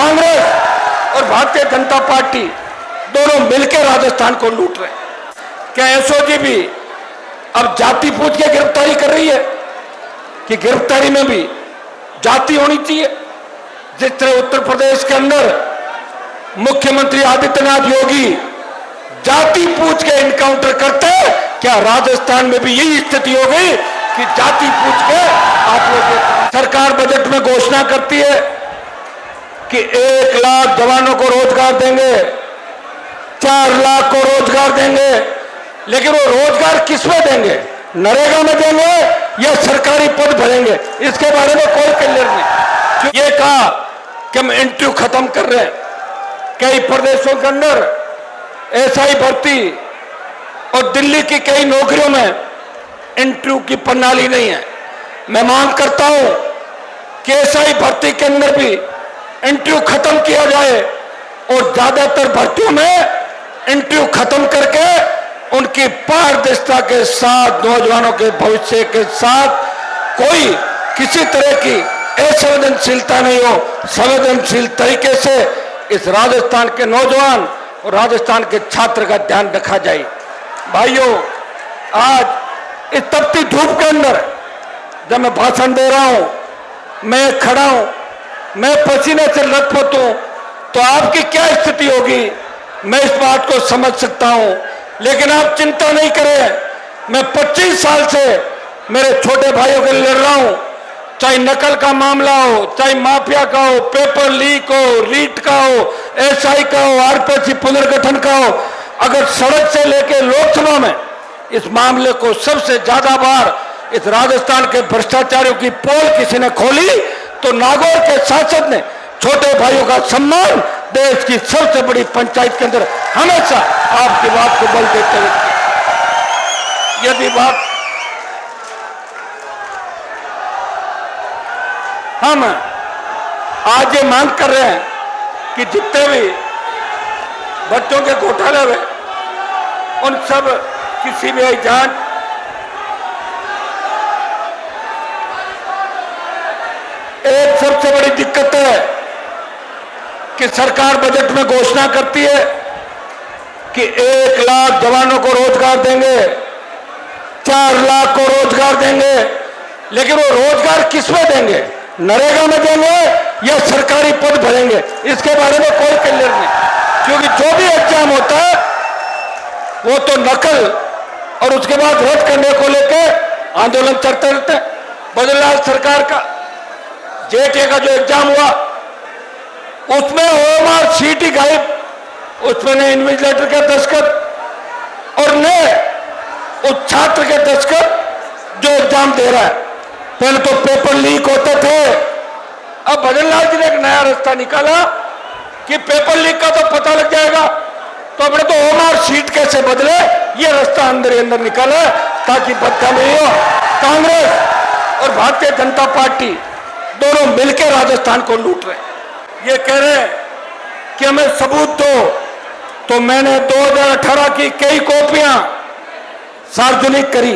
कांग्रेस और भारतीय जनता पार्टी दोनों मिलकर राजस्थान को लूट रहे हैं। क्या एसओजी भी अब जाति पूछ के गिरफ्तारी कर रही है कि गिरफ्तारी में भी जाति होनी चाहिए? जिस तरह उत्तर प्रदेश के अंदर मुख्यमंत्री आदित्यनाथ योगी जाति पूछ के इनकाउंटर करते हैं, क्या राजस्थान में भी यही स्थिति हो गई कि जाति पूछ के आप लोग? सरकार बजट में घोषणा करती है कि 1 लाख जवानों को रोजगार देंगे, 4 लाख को रोजगार देंगे, लेकिन वो रोजगार किसमें देंगे? नरेगा में देंगे या सरकारी पद भरेंगे? इसके बारे में कोई क्लियर नहीं। ये कहा कि हम इंटरव्यू खत्म कर रहे हैं। कई प्रदेशों के अंदर एसआई भर्ती और दिल्ली की कई नौकरियों में इंटरव्यू की प्रणाली नहीं है। मैं मांग करता हूं कि एसआई भर्ती के अंदर भी इंटरव्यू खत्म किया जाए और ज्यादातर भर्तियों में इंटरव्यू खत्म करके उनकी पारदर्शिता के साथ, नौजवानों के भविष्य के साथ कोई किसी तरह की असंवेदनशीलता नहीं हो, संवेदनशील तरीके से इस राजस्थान के नौजवान और राजस्थान के छात्र का ध्यान रखा जाए। भाइयों, आज इस तपती धूप के अंदर जब मैं भाषण दे रहा हूं, मैं खड़ा हूं, मैं पसीने से लथपथ हूं, तो आपकी क्या स्थिति होगी मैं इस बात को समझ सकता हूं। लेकिन आप चिंता नहीं करें, मैं 25 साल से मेरे छोटे भाइयों के लिए लड़ रहा हूं। चाहे नकल का मामला हो, चाहे माफिया का हो, पेपर लीक हो, रीट का हो, एसआई का हो, आरपीसी पुनर्गठन का हो, अगर सड़क से लेकर लोकसभा में इस मामले को सबसे ज्यादा बार इस राजस्थान के भ्रष्टाचारियों की पोल किसी ने खोली तो नागौर के सांसद ने छोटे भाइयों का सम्मान देश की सबसे बड़ी पंचायत के अंदर हमेशा आपकी बात को बल देते हुए। यदि बात हम आज ये मांग कर रहे हैं कि जितने भी बच्चों के घोटाले हुए उन सब की सीबीआई जांच, एक सबसे बड़ी दिक्कत है कि सरकार बजट में घोषणा करती है कि 1 लाख जवानों को रोजगार देंगे, 4 लाख को रोजगार देंगे, लेकिन वो रोजगार किसमें देंगे? नरेगा में देंगे या सरकारी पद भरेंगे? इसके बारे में कोई क्लियर नहीं, क्योंकि जो भी एग्जाम होता है वो तो नकल और उसके बाद रद्द करने को लेकर आंदोलन चलते रहते हैं। बद्रीलाल सरकार का जेटीए का जो एग्जाम हुआ उसमें ओएमआर शीट ही गायब, उसमें न इन्विजिलेटर के दस्तखत और न उस छात्र के दस्तखत जो एग्जाम दे रहा है। पहले तो पेपर लीक होते थे, अब बद्रीलाल जी ने एक नया रास्ता निकाला कि पेपर लीक का तो पता लग जाएगा, तो अपने तो ओएमआर शीट कैसे बदले, ये रास्ता अंदर ही अंदर निकाला ताकि बदकामी हो। कांग्रेस और भारतीय जनता पार्टी दोनों मिलकर राजस्थान को लूट रहे हैं। ये कह रहे हैं कि हमें सबूत दो, तो मैंने 2018 की कई कॉपियां सार्वजनिक करी,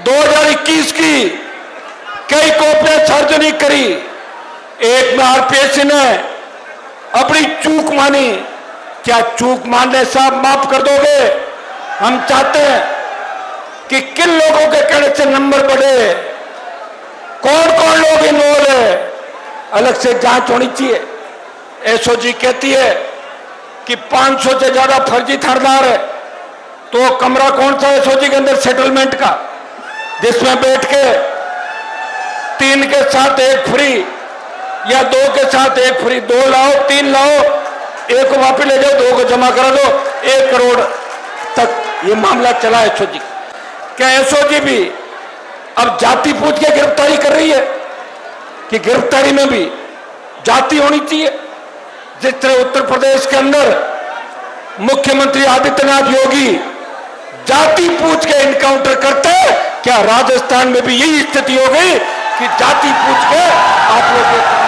2021 की कई कॉपियां सार्वजनिक करी। एक में आरपीएससी ने अपनी चूक मानी। क्या चूक मानने से आप माफ कर दोगे? हम चाहते हैं कि किन लोगों के कहने से नंबर बढ़े, कौन कौन लोग इन्वॉल्व है, अलग से जांच होनी चाहिए। एसओजी कहती है कि 500 से ज्यादा फर्जी थानेदार है, तो कमरा कौन सा एसओजी के अंदर सेटलमेंट का, जिसमें बैठ के 3 के साथ 1 फ्री या 2 के साथ 1 फ्री, 2 लाओ 3 लाओ, 1 को वापस ले जाओ, 2 को जमा करा दो, 1 करोड़ तक ये मामला चला एसओजी। क्या एसओजी भी अब जाति पूछ के गिरफ्तारी कर रही है कि गिरफ्तारी में भी जाति होनी चाहिए? जिस तरह उत्तर प्रदेश के अंदर मुख्यमंत्री आदित्यनाथ योगी जाति पूछ के इनकाउंटर करते हैं, क्या राजस्थान में भी यही स्थिति हो गई कि जाति पूछ के आप लोग